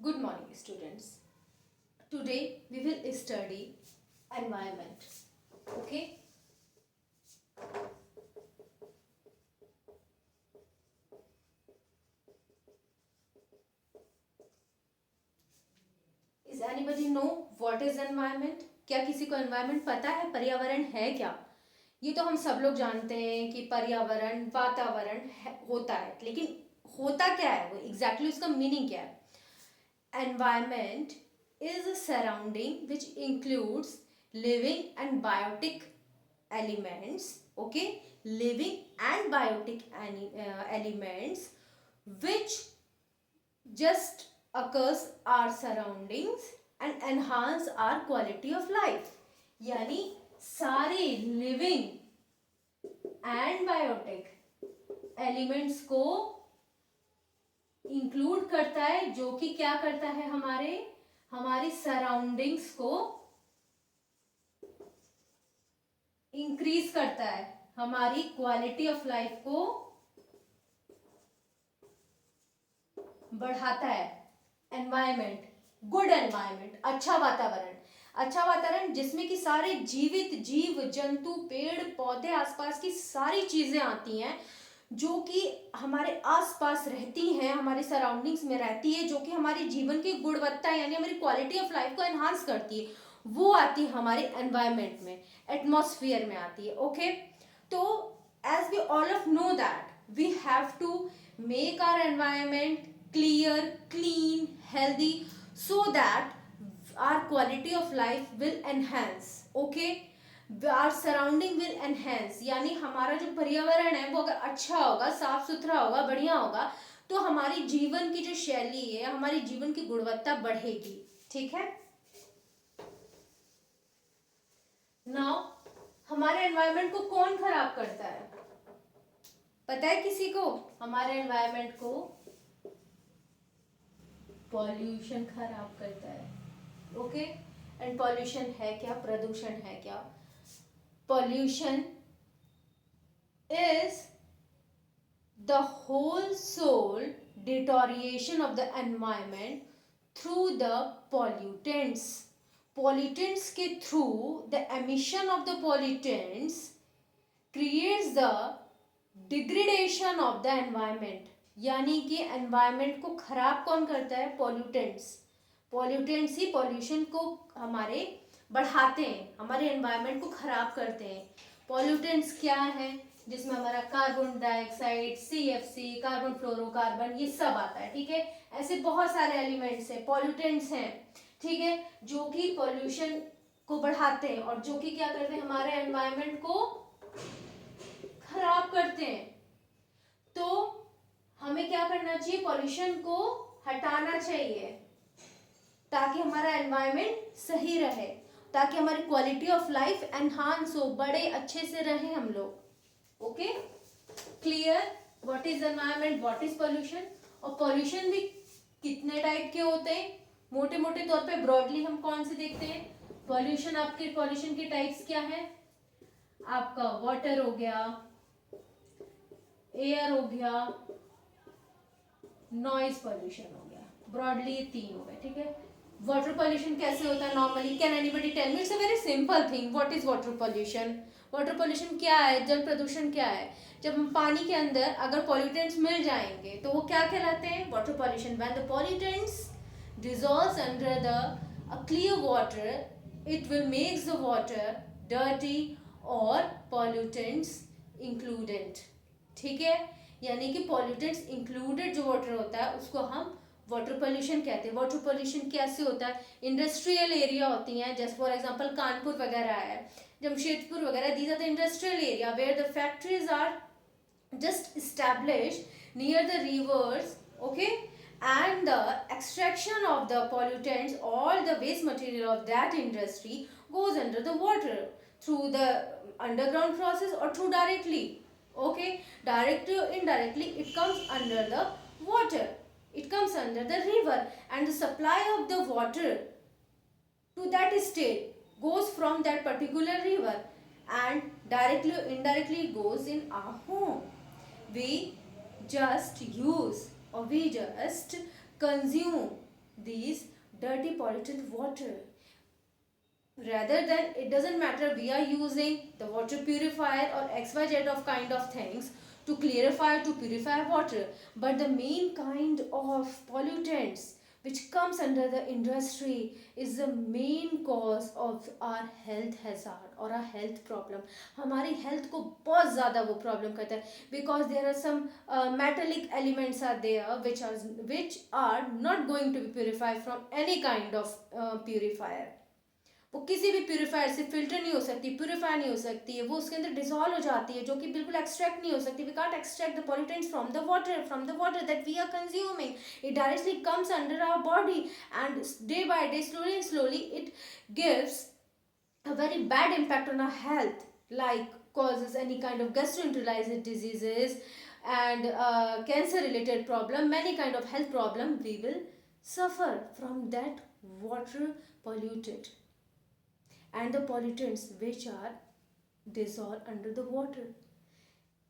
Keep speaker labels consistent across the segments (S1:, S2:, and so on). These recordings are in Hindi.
S1: Good morning, students. Today we will study environment. Okay? Is anybody know what is environment? क्या किसी को environment पता है? पर्यावरण है क्या? ये तो हम सब लोग जानते हैं कि पर्यावरण वातावरण होता है, लेकिन होता क्या है वो exactly उसका मीनिंग क्या है? Environment is a surrounding which includes living and biotic elements, okay, living and biotic elements which just occurs our surroundings and enhance our quality of life. यानी सारे living and biotic elements को इंक्लूड करता है, जो कि क्या करता है, हमारी सराउंडिंग्स को इंक्रीज करता है, हमारी क्वालिटी ऑफ लाइफ को बढ़ाता है. एनवायरमेंट, गुड एनवायरमेंट, अच्छा वातावरण जिसमें कि सारे जीवित जीव जंतु पेड़ पौधे आसपास की सारी चीजें आती हैं जो कि हमारे आसपास रहती हैं, हमारे सराउंडिंग्स में रहती है, जो कि हमारे जीवन की गुणवत्ता यानी हमारी क्वालिटी ऑफ लाइफ को एनहांस करती है, वो आती है हमारे एनवायरमेंट में, एटमॉस्फेयर में आती है. ओके, तो as we all of know that we have to make our environment clear, clean, healthy so that our quality of life will enhance. Okay, our surrounding will enhance, यानी हमारा जो पर्यावरण है वो अगर अच्छा होगा, साफ सुथरा होगा, बढ़िया होगा, तो हमारी जीवन की जो शैली है, हमारी जीवन की गुणवत्ता बढ़ेगी. ठीक है. नाउ हमारे एनवायरमेंट को कौन खराब करता है? पता है किसी को? हमारे एनवायरमेंट को पॉल्यूशन खराब करता है. ओके, एंड पॉल्यूशन है क्या? प्रदूषण है क्या? Pollution is the whole sole deterioration of the environment through the pollutants. Pollutants के through the emission of the pollutants creates the degradation of the environment. यानी कि एनवायरनमेंट को खराब कौन करता है? पॉल्यूटेंट्स ही पॉल्यूशन को हमारे बढ़ाते हैं, हमारे एनवायरनमेंट को खराब करते हैं. पॉल्यूटेंट्स क्या है? जिसमें हमारा carbon dioxide, CFC, carbon fluorocarbon, ये सब आता है. ठीक है, ऐसे बहुत सारे एलिमेंट्स हैं, पॉल्यूटेंट्स हैं. ठीक है, जो कि पॉल्यूशन को बढ़ाते हैं और जो कि क्या करते हैं? हमारे एनवायरनमेंट को खराब करते हैं. तो हमें क्या करना चाहिए? पॉल्यूशन को हटाना चाहिए ताकि हमारा एनवायरनमेंट सही रहे, ताकि हमारी क्वालिटी ऑफ लाइफ एनहांस हो, बड़े अच्छे से रहे हम लोग. Okay, clear? What is environment, what is pollution. और पॉल्यूशन भी कितने टाइप के होते हैं? मोटे मोटे तौर पे ब्रॉडली हम कौन से देखते हैं? पॉल्यूशन की टाइप्स क्या है? आपका वाटर हो गया, एयर हो गया, नॉइज पॉल्यूशन हो गया. ब्रॉडली ये तीन हो गए. ठीक है, वाटर पॉल्यूशन कैसे होता है normally? Can anybody tell me? It's a very simple thing. What is water pollution? Water pollution क्या है? जल प्रदूषण क्या है? जब हम पानी के अंदर अगर पॉल्यूटेंट्स मिल जाएंगे तो वो क्या कहलाते हैं? Water pollution. When the pollutants dissolves under a clear water, it will makes the water dirty or pollutants included. ठीक है, यानी कि पॉल्यूटेंट्स इंक्लूडेड जो वाटर होता है उसको हम वाटर पॉल्यूशन कहते हैं. वाटर पॉल्यूशन कैसे होता है? इंडस्ट्रियल एरिया होती हैं, जैसे फॉर एग्जांपल कानपुर वगैरह है, जमशेदपुर वगैरह, these are the industrial area where the factories are just established near the rivers. Okay, and the extraction of the pollutants, all the waste material of that industry goes under the water through the underground process or through directly. Okay, directly or indirectly it comes under the water, it comes under the river, and the supply of the water to that state goes from that particular river and directly or indirectly goes in our home. We just use or we just consume these dirty polluted water. Rather than, it doesn't matter we are using the water purifier or xyz of kind of things to clarify, to purify water, but the main kind of pollutants which comes under the industry is the main cause of our health hazard or our health problem. हमारी health को बहुत ज़्यादा वो problem करता है, because there are some metallic elements are there which are not going to be purified from any kind of purifier. वो किसी भी प्यूरीफायर से फिल्टर नहीं हो सकती, प्यूरीफाई नहीं हो सकती है, वो उसके अंदर डिसॉल्व हो जाती है, जो कि बिल्कुल एक्सट्रैक्ट नहीं हो सकती. We can't extract the pollutants from the water that we are consuming. It directly comes under our body and day by day, slowly and slowly, it gives a very bad impact on our health, like causes any kind of gastroenteritis diseases and cancer related problem, many kind of health problem we will suffer from that water polluted and the pollutants which are dissolved under the water.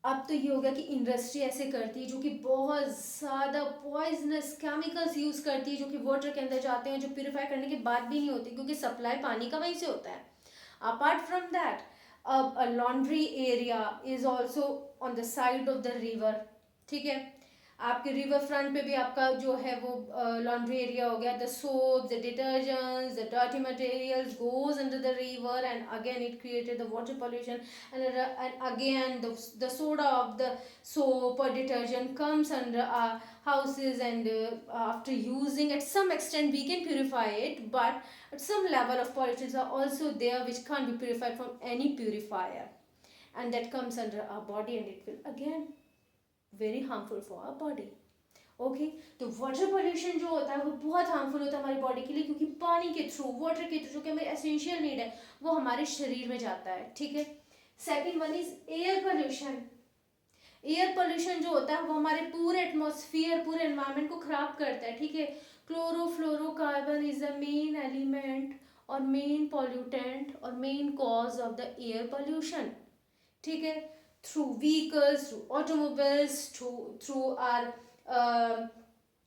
S1: अब तो ये हो गया कि इंडस्ट्री ऐसे करती है जो कि बहुत ज़्यादा पॉइजनस केमिकल्स यूज़ करती है, जो कि वाटर के अंदर जाते हैं, जो प्यूरिफाई करने के बाद भी नहीं होती, क्योंकि सप्लाई पानी का वहीं से होता है. Apart from that, a laundry area is also on the side of the river. ठीक है, आपके रिवर फ्रंट पे भी आपका जो है वो लॉन्ड्री एरिया हो गया. The soap, the detergents, the dirty materials goes under the river and again it created the water pollution. And again the soda of the soap or detergent comes under our houses, and after using, at some extent we can purify it, but at some level of pollutants are also there which can't be purified from any purifier, and that comes under our body and it will again very harmful for our body. Okay, तो वाटर पोल्यूशन जो होता है वो बहुत हार्मफुल होता है हमारी बॉडी के लिए, क्योंकि पानी के थ्रू, वाटर के थ्रू, जो कि हमारी एसेंशियल नीड है, वो हमारे शरीर में जाता है. ठीक है. Second one is air pollution. Air pollution जो होता है वो हमारे पूरे एटमॉस्फेयर, पूरे एनवायरनमेंट को खराब करता है. ठीक है. Chlorofluorocarbon is the main element और मेन पॉल्यूटेंट और main cause of the air pollution. ठीक है. Through vehicles, through automobiles, through our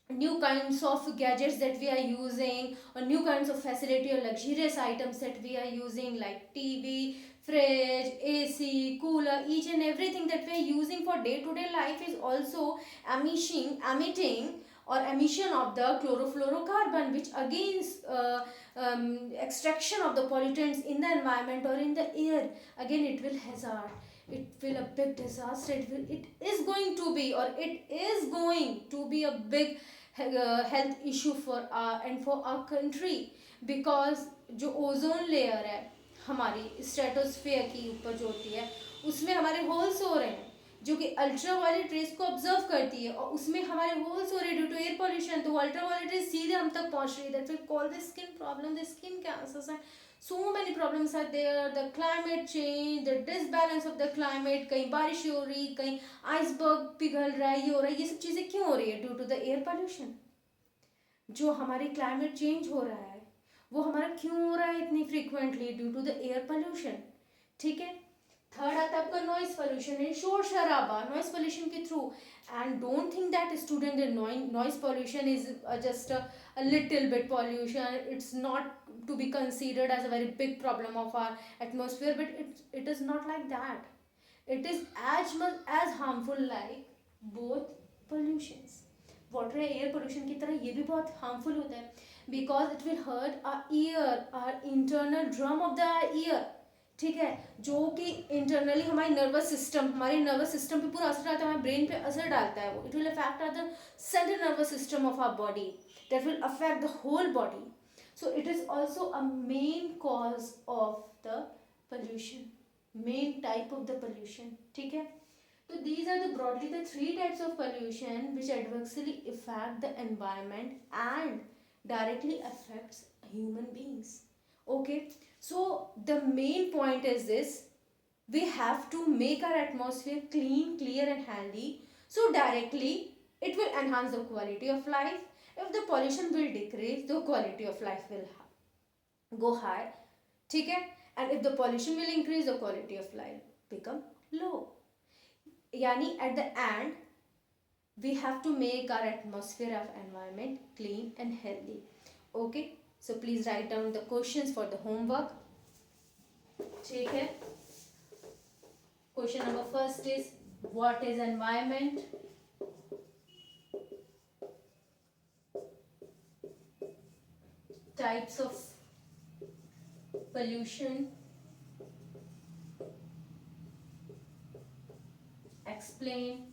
S1: new kinds of gadgets that we are using, or new kinds of facility or luxurious items that we are using, like TV, fridge, AC, cooler, each and everything that we are using for day to day life is also emitting or emission of the chlorofluorocarbon, which again extraction of the pollutants in the environment or in the air, again it will hazard, it will a big disaster. It is going to be, or it is going to be a big health issue for our and for our country, because जो ओजोन लेयर है हमारी स्ट्रेटोस्फेयर की ऊपर जो होती है, उसमें हमारे होल्स हो रहे हैं जो कि अल्ट्रा वायलेट रेस को ऑब्जर्व करती है, और उसमें हमारे होल्स हो रहे हैं ड्यू टू एयर पॉल्यूशन. तो अल्ट्रा वायलेट रेस सीधे हम तक पहुंच रही है. That will call the skin problem, the skin cancers. So many problems are there. The climate change, the disbalance of the climate, कहीं बारिश हो रही, कहीं आइसबर्ग पिघल रहा है, ये हो रहा है. ये सब चीज़ें क्यों हो रही है? Due to the air pollution. जो हमारी क्लाइमेट चेंज हो रहा है वो हमारा क्यों हो रहा है इतनी frequently? Due to the air pollution. ठीक है. थर्ड आता है आपका नॉइस पोल्यूशन है, शोर शराबा, नॉइस पोल्यूशन के through. And don't think that student noise pollution is just a little bit pollution. It's not to be considered as a very big problem of our atmosphere, but it is not like that. It is as much as harmful like both pollutions. Water air pollution की तरह ये भी बहुत हार्मफुल होता है, because it will hurt our ear, our internal drum of the ear. ठीक है. जो कि इंटरनली हमारे नर्वस सिस्टम पे पूरा असर डालता है, हमारे ब्रेन पे असर डालता है वो. It will affect the central nervous system of our body, that will affect the whole body. So it is also a main cause of the pollution, main type of the pollution. ठीक है. So these are the broadly the three types of pollution which adversely affect the environment and directly affects human beings. Okay. So the main point is this: we have to make our atmosphere clean, clear and healthy, so directly it will enhance the quality of life. If the pollution will decrease, the quality of life will go high. ठीक है. And if the pollution will increase, the quality of life become low. यानी at the end we have to make our atmosphere of environment clean and healthy. Okay, so please write down the questions for the homework. ठीक है. Question number first is, what is environment? Types of pollution. Explain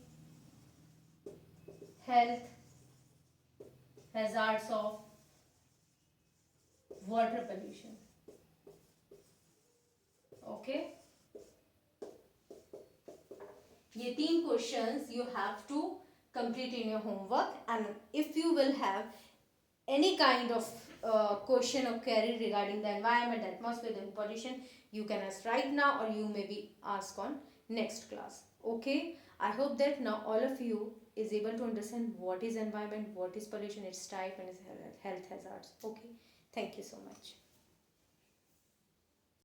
S1: health hazards of water pollution. Okay, ये 3 questions you have to complete in your homework, and if you will have any kind of question or query regarding the environment, atmosphere, and pollution, you can ask right now, or you may be asked on next class. Okay, I hope that now all of you is able to understand what is environment, what is pollution, its type, and its health hazards. Okay, thank you so much.